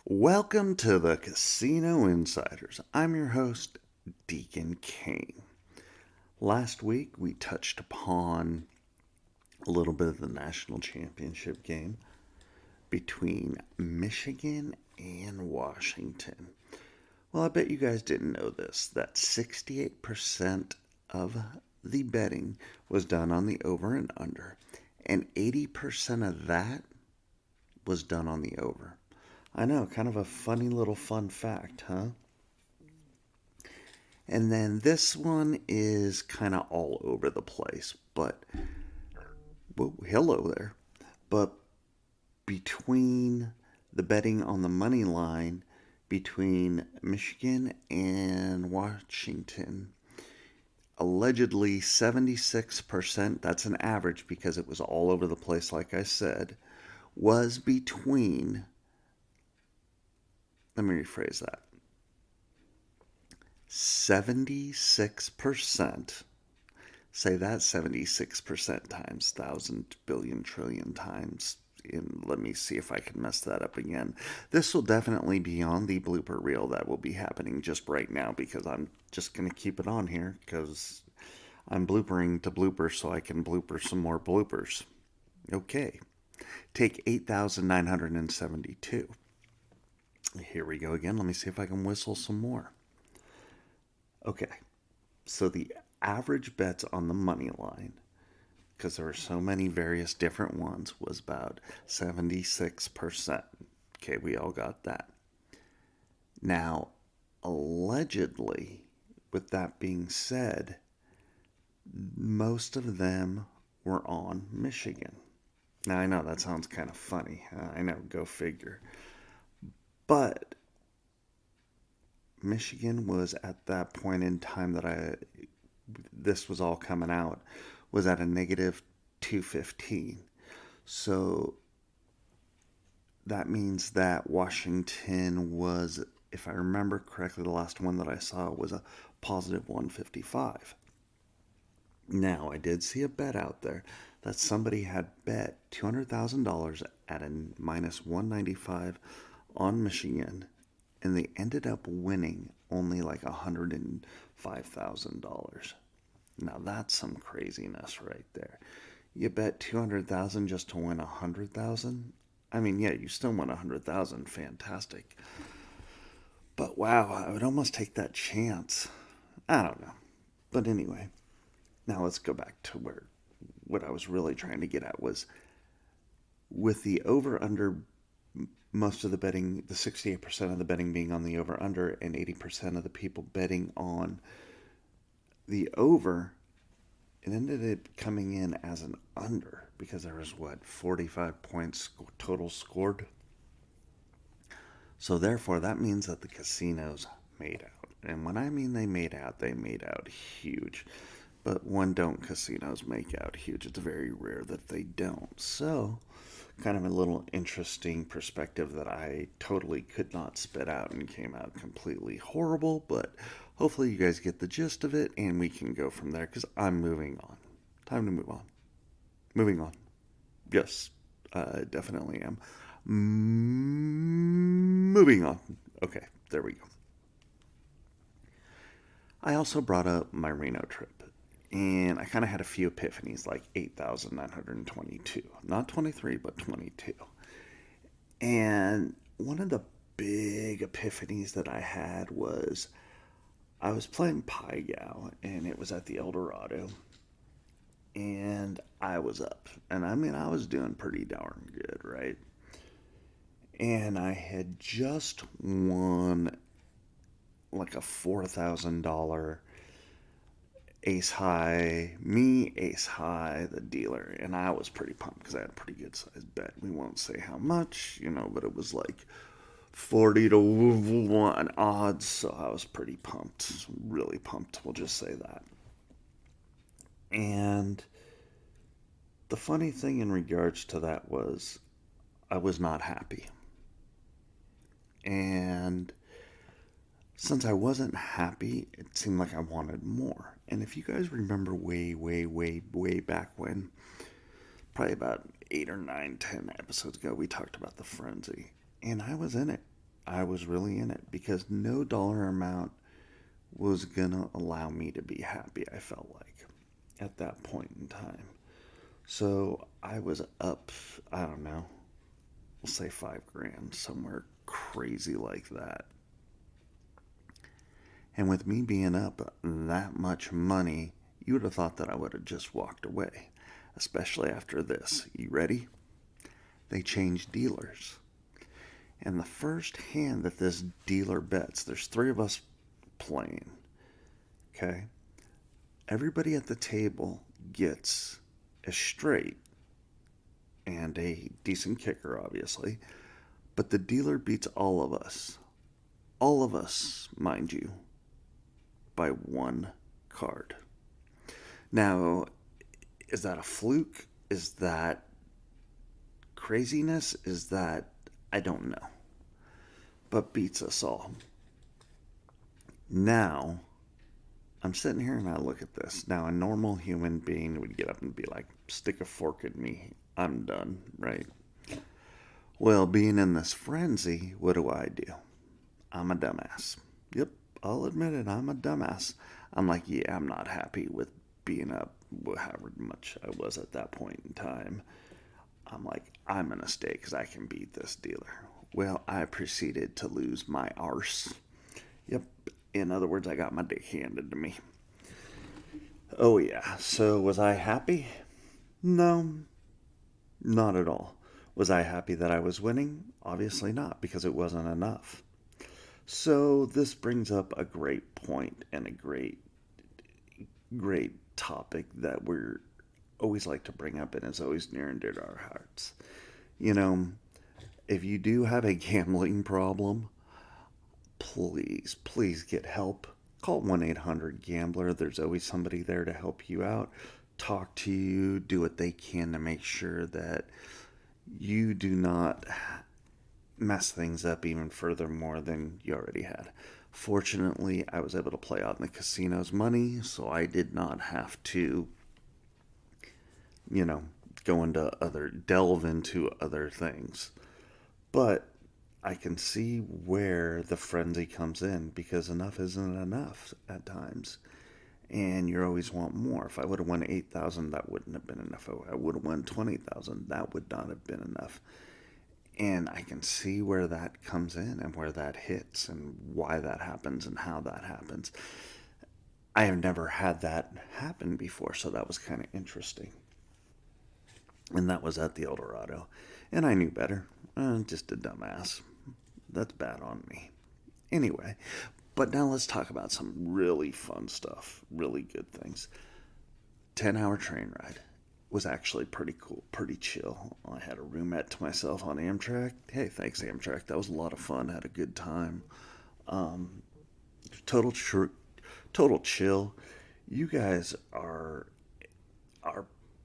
Welcome to the Casino Insiders. I'm your host, Deacon Kane. Last week we touched upon a little bit of the national championship game between Michigan and Washington. Well, I bet you guys didn't know this, that 68% of the betting was done on the over and under, and 80% of that was done on the over. I know, kind of a funny little fun fact, huh? And then this one is kind of all over the place, but whoa, hello there. But between the betting on the money line between Michigan and Washington, allegedly 76%, that's an average because it was all over the place, like I said, was between, let me rephrase that, 76%. Say that 76% times thousand billion trillion times. And let me see if I can mess that up again. This will definitely be on the blooper reel that will be happening just right now because I'm just going to keep it on here because I'm bloopering to bloopers so I can blooper some more bloopers. Okay. Take 8,972. Here we go again. Let me see if I can whistle some more. Okay, so the average bets on the money line, because there were so many various different ones, was about 76%. Okay, we all got that. Now, allegedly, with that being said, most of them were on Michigan. Now, I know that sounds kind of funny. I know, go figure. But Michigan was at that point in time that this was all coming out, was at a negative 215. So that means that Washington was, if I remember correctly, the last one that I saw was a positive 155. Now, I did see a bet out there that somebody had bet $200,000 at a minus 195 on Michigan, and they ended up winning only like $105,000. Now that's some craziness right there. You bet 200,000 just to win 100,000. I mean, yeah, you still won 100,000. Fantastic. But wow, I would almost take that chance. I don't know. But anyway, now let's go back to where what I was really trying to get at was with the over under, most of the betting, the 68% of the betting being on the over under and 80% of the people betting on the over, it ended up coming in as an under because there was 45 points total scored. So therefore that means that the casinos made out. And when I mean they made out huge. But when don't casinos make out huge? It's very rare that they don't. So kind of a little interesting perspective that I totally could not spit out and came out completely horrible, but hopefully you guys get the gist of it and we can go from there because I'm moving on. Time to move on. Moving on. Yes, I definitely am. Moving on. Okay, there we go. I also brought up my Reno trip. And I kind of had a few epiphanies, like 8,922. Not 23, but 22. And one of the big epiphanies that I had was I was playing Pai Gow, and it was at the El Dorado. And I was up. And I mean, I was doing pretty darn good, right? And I had just won like a $4,000 ace high, ace high, the dealer, and I was pretty pumped because I had a pretty good sized bet. We won't say how much, but it was like 40 to 1 odds, so I was pretty pumped, really pumped, we'll just say that. And the funny thing in regards to that was I was not happy. And since I wasn't happy, it seemed like I wanted more. And if you guys remember way, way, way, way back when, probably about 8 or 9, 10 episodes ago, we talked about the frenzy. And I was in it. I was really in it because no dollar amount was gonna allow me to be happy, I felt like, at that point in time. So I was up, I don't know, we'll say 5 grand, somewhere crazy like that. And with me being up that much money, you would have thought that I would have just walked away, especially after this. You ready? They changed dealers. And the first hand that this dealer bets, there's 3 of us playing, okay? Everybody at the table gets a straight and a decent kicker, obviously, but the dealer beats all of us. All of us, mind you, by 1 card. Now, is that a fluke? Is that craziness? Is that, I don't know, but beats us all. Now, I'm sitting here and I look at this. Now, a normal human being would get up and be like, stick a fork in me. I'm done, right? Well, being in this frenzy, what do? I'm a dumbass. Yep, I'll admit it, I'm a dumbass. I'm like, yeah, I'm not happy with being up however much I was at that point in time. I'm like, I'm going to stay because I can beat this dealer. Well, I proceeded to lose my arse. Yep, in other words, I got my dick handed to me. Oh, yeah. So, was I happy? No, not at all. Was I happy that I was winning? Obviously not, because it wasn't enough. So, this brings up a great point and a great topic that we're always like to bring up and is always near and dear to our hearts. You know, if you do have a gambling problem, please get help. Call 1-800-GAMBLER. There's always somebody there to help you out, talk to you, do what they can to make sure that you do not mess things up even further more than you already had. Fortunately, I was able to play out in the casino's money, so I did not have to, you know, delve into other things. But I can see where the frenzy comes in because enough isn't enough at times. And you always want more. If I would have won 8,000, that wouldn't have been enough. If I would have won 20,000, that would not have been enough. And I can see where that comes in and where that hits and why that happens and how that happens. I have never had that happen before, so that was kind of interesting. And that was at the Eldorado. And I knew better. Just a dumbass. That's bad on me. Anyway, but now let's talk about some really fun stuff, really good things. 10-hour train ride was actually pretty cool, pretty chill. I had a roomette to myself on Amtrak. Hey, thanks Amtrak. That was a lot of fun. Had a good time. Um, total total chill. You guys are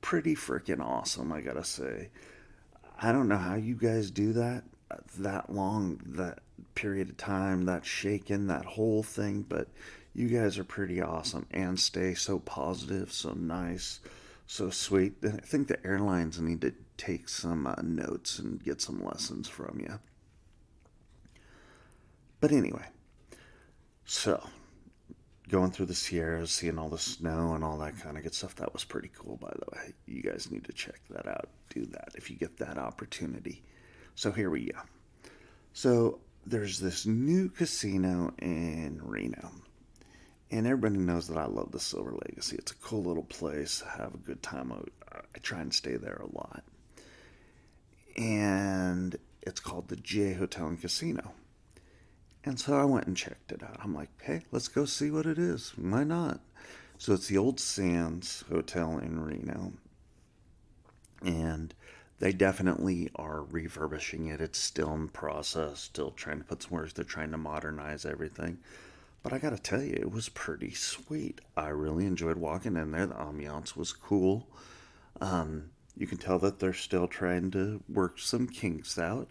pretty freaking awesome, I gotta say. I don't know how you guys do that long, that period of time, that shaking, that whole thing, but you guys are pretty awesome and stay so positive, so nice, so sweet. I think the airlines need to take some notes and get some lessons from you. But anyway, so going through the Sierras, seeing all the snow and all that kind of good stuff, that was pretty cool, by the way. You guys need to check that out. Do that if you get that opportunity. So here we go. So there's this new casino in Reno. And everybody knows that I love the Silver Legacy. It's a cool little place. I have a good time. I try and stay there a lot. And it's called the J Hotel and Casino. And so I went and checked it out. I'm like, hey, let's go see what it is. Why not? So it's the old Sands Hotel in Reno. And they definitely are refurbishing it. It's still in process, still trying to put some work. They're trying to modernize everything. But I gotta tell you, it was pretty sweet. I really enjoyed walking in there. The ambiance was cool. You can tell that they're still trying to work some kinks out.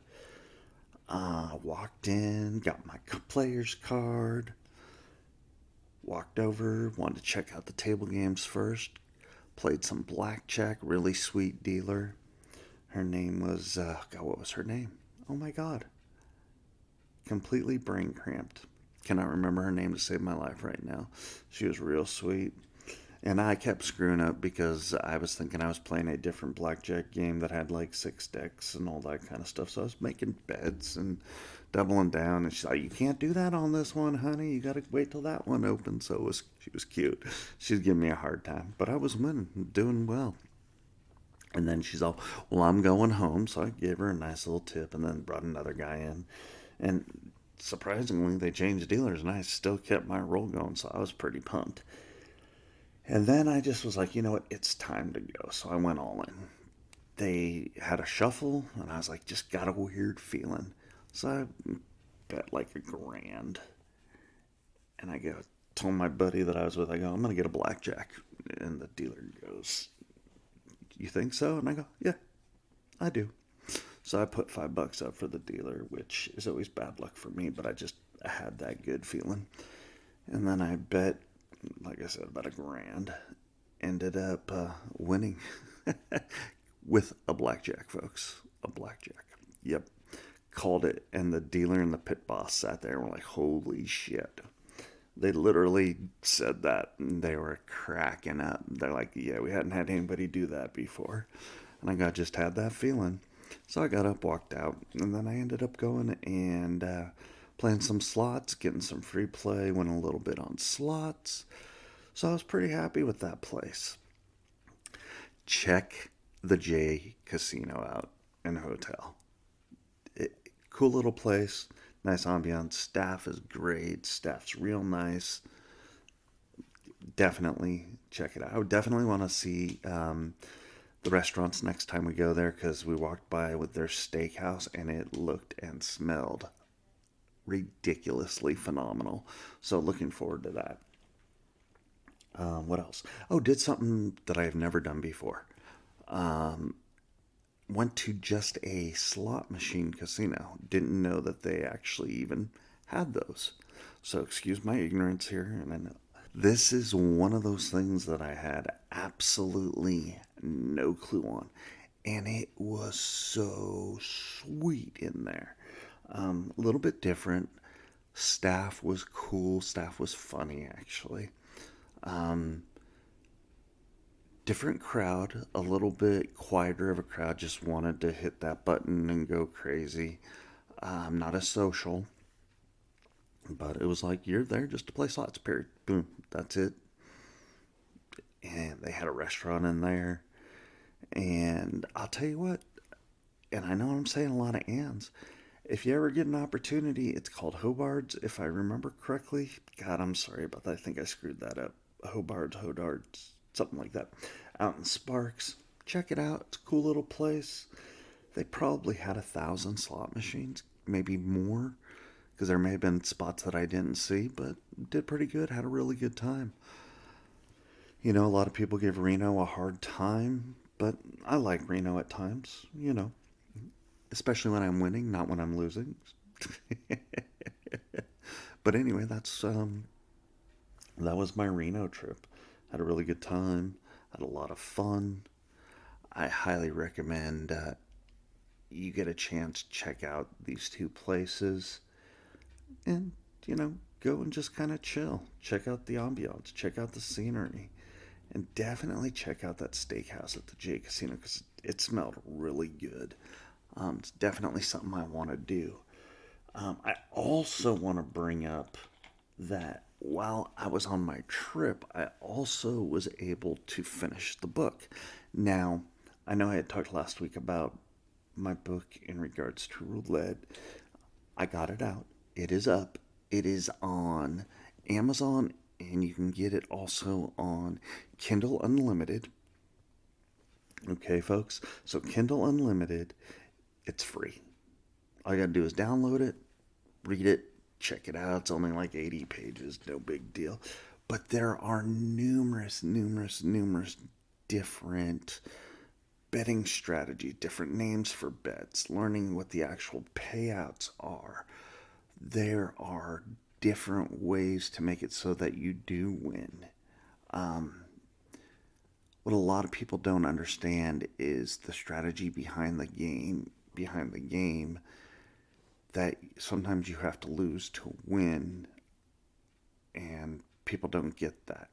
Walked in, got my player's card, walked over, wanted to check out the table games first, played some blackjack, really sweet dealer. Her name was, God, what was her name? Oh my God. completely brain cramped. Cannot remember her name to save my life right now. She was real sweet. And I kept screwing up because I was thinking I was playing a different blackjack game that had like six decks and all that kind of stuff. So I was making bets and doubling down. And she's like, "You can't do that on this one, honey. You got to wait till that one opens." So she was cute. She's giving me a hard time, but I was winning, doing well. And then she's all, "Well, I'm going home." So I gave her a nice little tip and then brought another guy in. And surprisingly, they changed dealers and I still kept my roll going. So I was pretty pumped. And then I just was like, you know what? It's time to go. So I went all in. They had a shuffle, and I was like, just got a weird feeling. So I bet like a grand. And told my buddy that I was with, I go, "I'm going to get a blackjack." And the dealer goes, "You think so?" And I go, "Yeah, I do." So I put $5 up for the dealer, which is always bad luck for me, but I had that good feeling. And then I bet, like I said, about a grand. Ended up winning with a blackjack, folks. A blackjack. Yep. Called it. And the dealer and the pit boss sat there and were like, "Holy shit." They literally said that and they were cracking up. They're like, "Yeah, we hadn't had anybody do that before." And just had that feeling. So I got up, walked out, and then I ended up going and playing some slots, getting some free play, went a little bit on slots. So I was pretty happy with that place. Check the J Casino out and hotel. Cool little place, nice ambiance. Staff is great. Staff's real nice. Definitely check it out. I would definitely want to see the restaurants next time we go there because we walked by with their steakhouse and it looked and smelled ridiculously phenomenal. So looking forward to that. What else? Oh, did something that I have never done before. Went to just a slot machine casino. Didn't know that they actually even had those. So excuse my ignorance here, and I know this is one of those things that I had absolutely no clue on, and it was so sweet in there. A little bit different. Staff was cool. Staff was funny, actually. Different crowd, a little bit quieter of a crowd, just wanted to hit that button and go crazy. Not as social, but it was like, you're there just to play slots, period. Boom, that's it. And they had a restaurant in there. And I'll tell you what, and I know I'm saying a lot of ands. If you ever get an opportunity, it's called Hobards, if I remember correctly. God, I'm sorry about that. I think I screwed that up. Hodards, something like that. Out in Sparks. Check it out. It's a cool little place. They probably had 1,000 slot machines, maybe more, because there may have been spots that I didn't see, but did pretty good. Had a really good time. A lot of people give Reno a hard time, but I like Reno at times, especially when I'm winning, not when I'm losing. But anyway, that was my Reno trip. Had a really good time. Had a lot of fun. I highly recommend you get a chance to check out these two places and go and just kind of chill. Check out the ambiance. Check out the scenery. And definitely check out that steakhouse at the J Casino because it smelled really good. It's definitely something I want to do. I also want to bring up that while I was on my trip, I also was able to finish the book. Now, I know I had talked last week about my book in regards to Roulette. I got it out. It is up. It is on Amazon, and you can get it also on Kindle Unlimited. Okay, folks. So, Kindle Unlimited, it's free. All you gotta do is download it, read it, check it out. It's only like 80 pages, no big deal. But there are numerous different betting strategies, different names for bets, learning what the actual payouts are. There are different ways to make it so that you do win. What a lot of people don't understand is the strategy behind the game. that sometimes you have to lose to win, and people don't get that.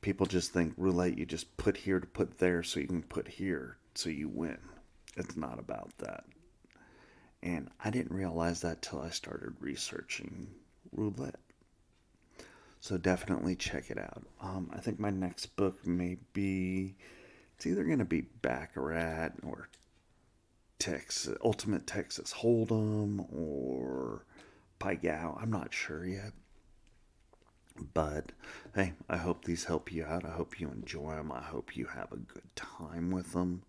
People just think roulette, you just put here to put there so you can put here so you win. It's not about that. And I didn't realize that till I started researching roulette. So definitely check it out. I think my next book may be, it's either going to be Baccarat or Ultimate Texas Hold'em or Pai Gow. I'm not sure yet. But hey, I hope these help you out. I hope you enjoy them. I hope you have a good time with them.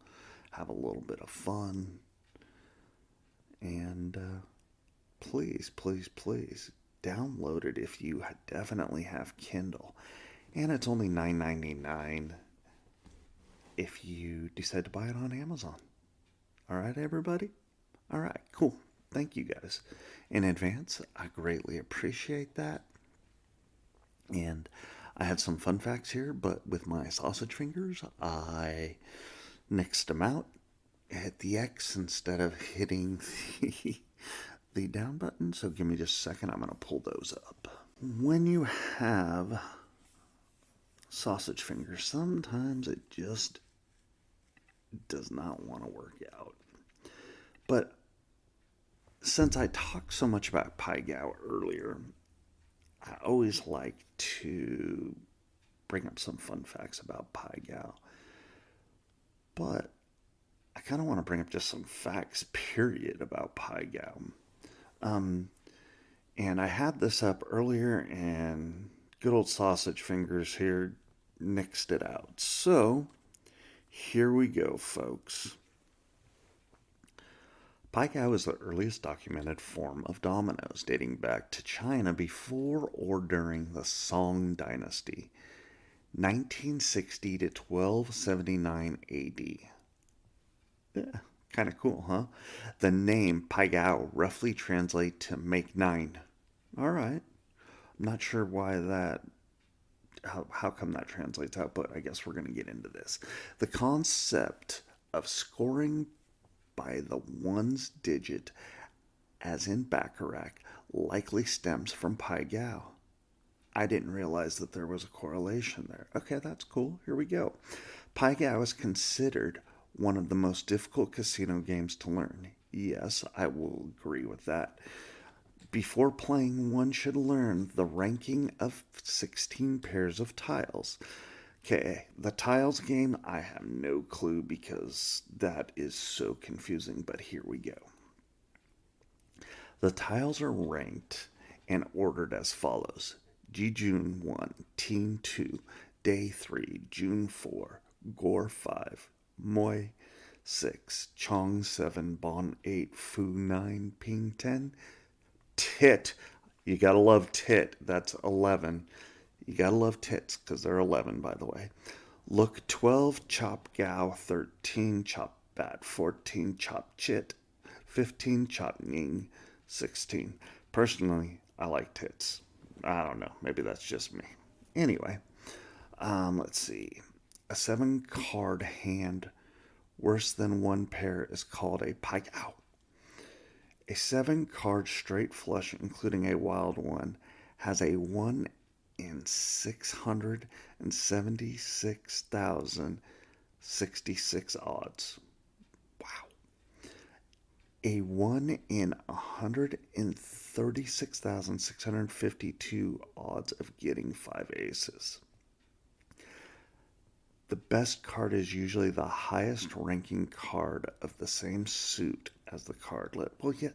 Have a little bit of fun. And please, please, please download it if you definitely have Kindle. And it's only $9.99 if you decide to buy it on Amazon. All right, everybody? All right, cool. Thank you guys in advance. I greatly appreciate that. And I had some fun facts here, but with my sausage fingers, I nixed them out, hit the X instead of hitting the down button. So give me just a second. I'm going to pull those up. When you have sausage fingers, sometimes it just does not want to work out. But since I talked so much about Pai Gow earlier, I always like to bring up some fun facts about Pai Gow. But I kind of want to bring up just some facts, period, about Pai Gow. And I had this up earlier, and good old sausage fingers here nixed it out. So here we go, folks. Pai Gow is the earliest documented form of dominoes, dating back to China before or during the Song Dynasty, 1960 to 1279 AD. Yeah, kind of cool, huh? The name Pai Gow roughly translates to make nine. All right. I'm not sure why that, how come that translates out, but I guess we're going to get into this. The concept of scoring by the ones digit, as in Baccarat, likely stems from Pai Gow. I didn't realize that there was a correlation there. Okay, that's cool. Here we go. Pai Gow is considered one of the most difficult casino games to learn. Yes, I will agree with that. Before playing, one should learn the ranking of 16 pairs of tiles. Okay, the tiles game, I have no clue because that is so confusing, but here we go. The tiles are ranked and ordered as follows: G June 1, Team 2, Day 3, June 4, Gore 5, Moi 6, Chong 7, Bon 8, Fu 9, Ping 10, Tit. You gotta love Tit. That's 11. You gotta love tits, because they're 11, by the way. Look 12, Chop Gow 13, Chop Bat 14, Chop Chit 15, Chop Ning 16. Personally, I like tits. I don't know. Maybe that's just me. Anyway, let's see. A 7 card hand worse than one pair is called a Pai Gow. A 7 card straight flush, including a wild one, has a 1 in 676,066 odds. Wow. A 1 in 136,652 odds of getting 5 aces. The best card is usually the highest ranking card of the same suit as the cardlet. Well, yeah,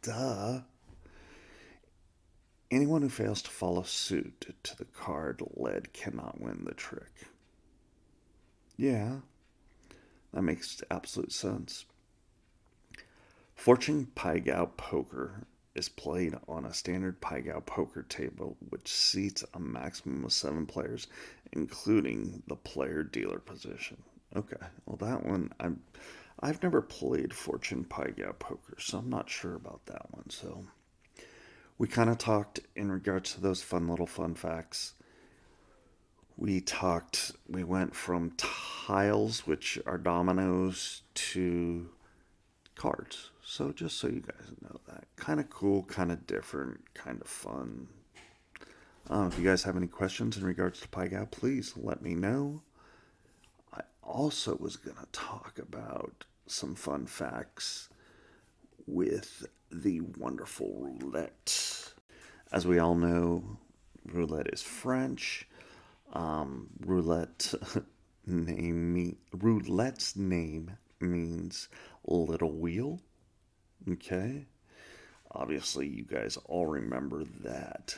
duh. Anyone who fails to follow suit to the card led cannot win the trick. Yeah, that makes absolute sense. Fortune Pai Gow poker is played on a standard Pai Gow poker table, which seats a maximum of 7 players, including the player-dealer position. Okay, well that one, I've never played Fortune Pai Gow poker, so I'm not sure about that one. So we kind of talked in regards to those fun facts. We went from tiles, which are dominoes, to cards. So just so you guys know that. Kind of cool, kind of different, kind of fun. If you guys have any questions in regards to Pai Gow, please let me know. I also was going to talk about some fun facts with the wonderful roulette. As we all know, roulette is French. Roulette roulette's name means little wheel. Okay, obviously you guys all remember that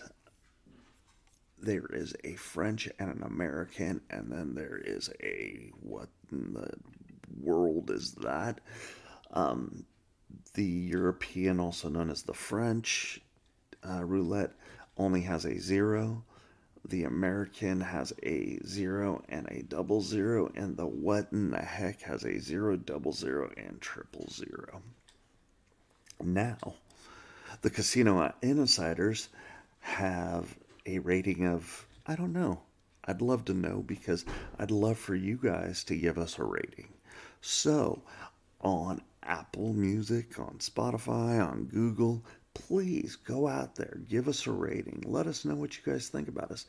there is a French and an American, and then there is a what in the world is that? The European, also known as the French roulette, only has a zero. The American has a zero and a double zero, and the what in the heck has a zero, double zero, and triple zero. Now, the casino insiders have a rating of, I don't know. I'd love to know because I'd love for you guys to give us a rating. So, on Apple Music, on Spotify, on Google, please go out there, give us a rating. Let us know what you guys think about us.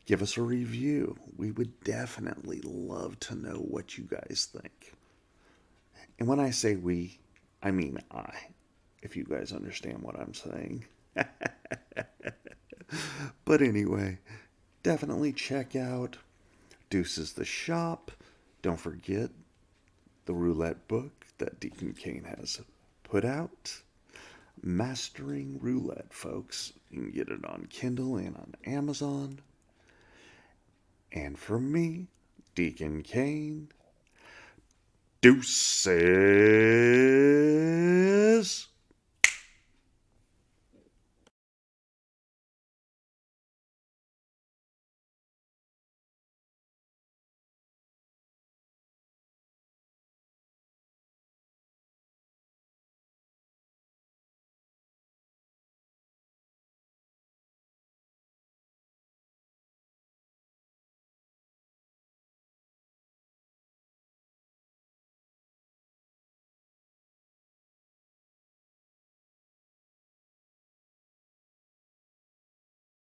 Give us a review. We would definitely love to know what you guys think. And when I say we, I mean I, if you guys understand what I'm saying. But anyway, definitely check out Deuces the Shop. Don't forget the roulette book that Deacon Kane has put out. Mastering Roulette, folks. You can get it on Kindle and on Amazon. And for me, Deacon Kane, deuces.